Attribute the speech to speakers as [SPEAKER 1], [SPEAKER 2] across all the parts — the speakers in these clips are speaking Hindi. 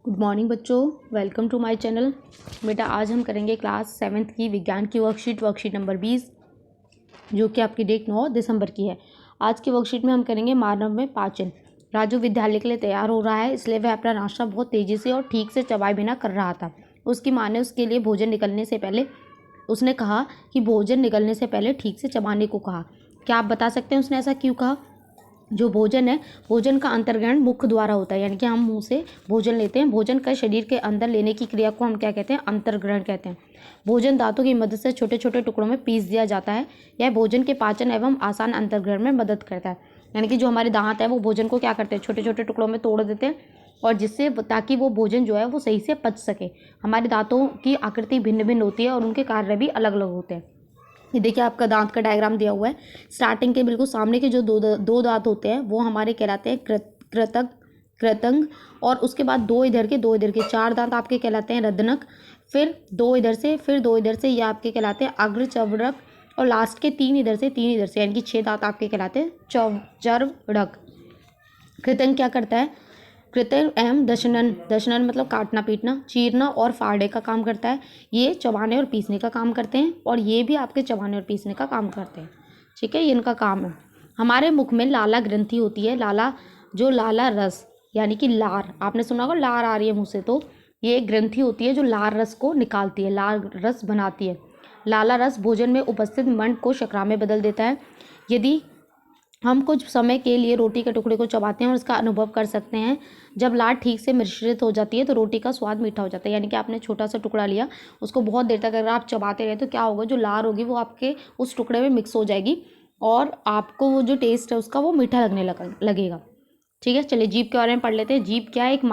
[SPEAKER 1] गुड मॉर्निंग बच्चों, वेलकम टू माय चैनल। बेटा आज हम करेंगे क्लास 7th की विज्ञान की वर्कशीट नंबर 20, जो कि आपकी डेट 9 दिसंबर की है। आज की वर्कशीट में हम करेंगे मानव में पाचन। राजू विद्यालय के लिए तैयार हो रहा है, इसलिए वह अपना नाश्ता बहुत तेज़ी से और ठीक से चबाए बिना कर रहा था। उसकी माँ ने उसके लिए भोजन निकलने से पहले उसने कहा कि भोजन निकलने से पहले ठीक से चबाने को कहा। क्या आप बता सकते हैं उसने ऐसा क्यों कहा? जो भोजन है, भोजन का अंतर्ग्रहण मुख द्वारा होता है, यानी कि हम मुंह से भोजन लेते हैं। भोजन का शरीर के अंदर लेने की क्रिया को हम क्या कहते हैं? अंतर्ग्रहण कहते हैं। भोजन दांतों की मदद से छोटे छोटे टुकड़ों में पीस दिया जाता है। यह भोजन के पाचन एवं आसान अंतर्ग्रहण में मदद करता है। यानी कि जो हमारे दांत है वो भोजन को क्या करते हैं? छोटे छोटे टुकड़ों में तोड़ देते हैं, और जिससे ताकि वो भोजन जो है वो सही से पच सके। हमारे दांतों की आकृति भिन्न भिन्न होती है और उनके कार्य भी अलग अलग होते हैं। ये देखिए आपका दांत का डायग्राम दिया हुआ है। स्टार्टिंग के बिल्कुल सामने के जो दो दांत होते हैं वो हमारे कहलाते हैं कृतक कृतंग, और उसके बाद दो इधर के 4 दांत आपके कहलाते हैं रदनक। फिर दो इधर से ये आपके कहलाते हैं अग्रचर्वणक, और लास्ट के 3 इधर से यानी कि 6 दांत आपके कहलाते हैं चर्वणक। कृतंग क्या करता है? कृतंग एवं दशनन मतलब काटना पीटना, चीरना और फाड़ने का काम करता है। ये चबाने और पीसने का काम करते हैं, और ये भी आपके चबाने और पीसने का काम करते हैं। ठीक है, ये इनका काम है। हमारे मुख में लाला ग्रंथि होती है। लाला रस यानी कि लार, आपने सुना होगा लार आ रही है मुँह से, तो ये एक ग्रंथि होती है जो लार रस को निकालती है, लार रस बनाती है। लाला रस भोजन में उपस्थित मंड को शर्करा में बदल देता है। यदि हम कुछ समय के लिए रोटी के टुकड़े को चबाते हैं और इसका अनुभव कर सकते हैं। जब लार ठीक से मिश्रित हो जाती है तो रोटी का स्वाद मीठा हो जाता है। यानी कि आपने छोटा सा टुकड़ा लिया, उसको बहुत देर तक अगर आप चबाते रहे तो क्या होगा? जो लार होगी वो आपके उस टुकड़े में मिक्स हो जाएगी, और आपको वो जो टेस्ट है उसका वो मीठा लगने लगेगा। ठीक है, चलिए जीभ के बारे में पढ़ लेते हैं। जीभ क्या है? एक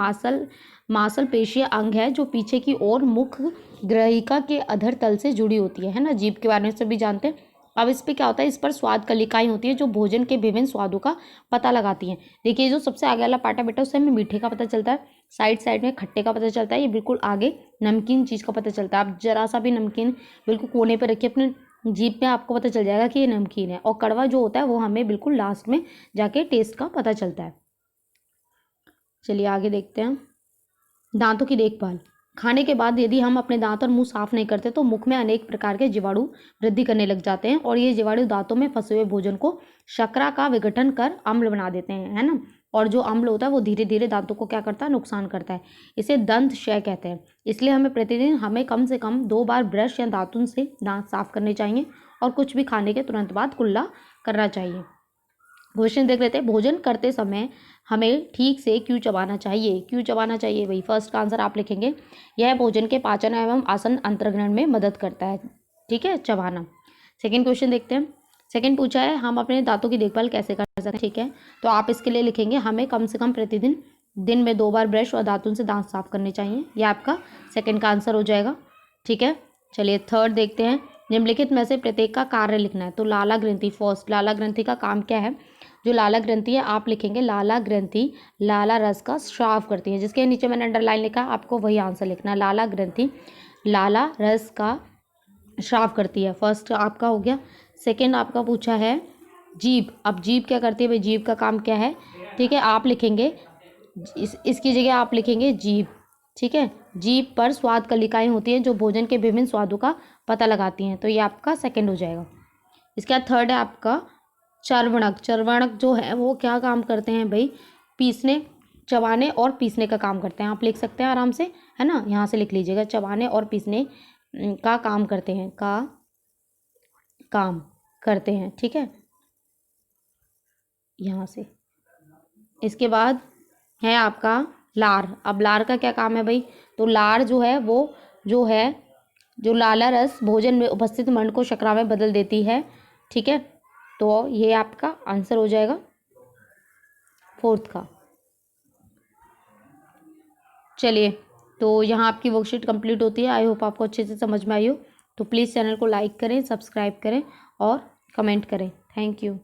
[SPEAKER 1] मांसल पेशीय अंग है जो पीछे की ओर मुख ग्रहिका के अधर तल से जुड़ी होती है ना। जीभ के बारे में सभी जानते हैं। अब इस पे क्या होता है? इस पर स्वाद कलिकाएं होती है जो भोजन के विभिन्न स्वादों का पता लगाती हैं। देखिए जो सबसे आगे वाला पार्ट है बेटा, उससे हमें मीठे का पता चलता है, साइड में खट्टे का पता चलता है, ये बिल्कुल आगे नमकीन चीज़ का पता चलता है। आप जरा सा भी नमकीन बिल्कुल कोने पर रखिए अपने जीभ में, आपको पता चल जाएगा कि ये नमकीन है। और कड़वा जो होता है वो हमें बिल्कुल लास्ट में जाके टेस्ट का पता चलता है। चलिए आगे देखते हैं। दांतों की देखभाल। खाने के बाद यदि हम अपने दांत और मुंह साफ नहीं करते तो मुख में अनेक प्रकार के जीवाणु वृद्धि करने लग जाते हैं, और ये जीवाणु दांतों में फंसे हुए भोजन को शर्करा का विघटन कर अम्ल बना देते हैं, है ना। और जो अम्ल होता है वो धीरे धीरे दांतों को क्या करता है? नुकसान करता है। इसे दंत क्षय कहते हैं। इसलिए हमें कम से कम 2 बार ब्रश या दातुन से दांत साफ करने चाहिए, और कुछ भी खाने के तुरंत बाद कुल्ला करना चाहिए। क्वेश्चन देख लेते हैं। भोजन करते समय हमें ठीक से क्यों चबाना चाहिए? भाई फर्स्ट का आंसर आप लिखेंगे, यह भोजन के पाचन एवं आसन अंतर्ग्रहण में मदद करता है। ठीक है, चबाना। सेकंड क्वेश्चन देखते हैं। सेकंड पूछा है हम अपने दांतों की देखभाल कैसे कर सकते हैं? ठीक है, तो आप इसके लिए लिखेंगे हमें कम से कम प्रतिदिन दिन में 2 बार ब्रश और दातुन से दांत साफ करने चाहिए। यह आपका सेकंड का आंसर हो जाएगा। ठीक है, चलिए थर्ड देखते हैं। निम्नलिखित में से प्रत्येक का कार्य लिखना है। तो लाला ग्रंथि, फर्स्ट लाला ग्रंथि का काम क्या है? जो लाला ग्रंथि है आप लिखेंगे लाला ग्रंथि लाला रस का स्राव करती है। जिसके नीचे मैंने अंडरलाइन लिखा, आपको वही आंसर लिखना है। लाला ग्रंथि लाला रस का स्राव करती है, फर्स्ट आपका हो गया। सेकंड आपका पूछा है जीभ। अब जीभ क्या करती है? भाई जीभ का काम क्या है? ठीक है, आप लिखेंगे इसकी जगह आप लिखेंगे जीभ। ठीक है, जीभ पर स्वाद कलिकाएं होती हैं जो भोजन के विभिन्न स्वादों का पता लगाती हैं, तो ये आपका सेकंड हो जाएगा। इसके बाद थर्ड है आपका चर्वणक जो है वो क्या काम करते हैं भाई? पीसने, चबाने और पीसने का काम करते हैं। आप लिख सकते हैं आराम से, है ना, यहाँ से लिख लीजिएगा, चबाने और पीसने का काम करते हैं। ठीक है, यहाँ से। इसके बाद है आपका लार। अब लार का क्या काम है भाई? तो लार जो है वो जो लाला रस भोजन में उपस्थित मंड को शर्करा में बदल देती है। ठीक है, तो ये आपका आंसर हो जाएगा फोर्थ का। चलिए, तो यहाँ आपकी वर्कशीट कंप्लीट होती है। आई होप आपको अच्छे से समझ में आई हो। तो प्लीज़ चैनल को लाइक करें, सब्सक्राइब करें और कमेंट करें। Thank you.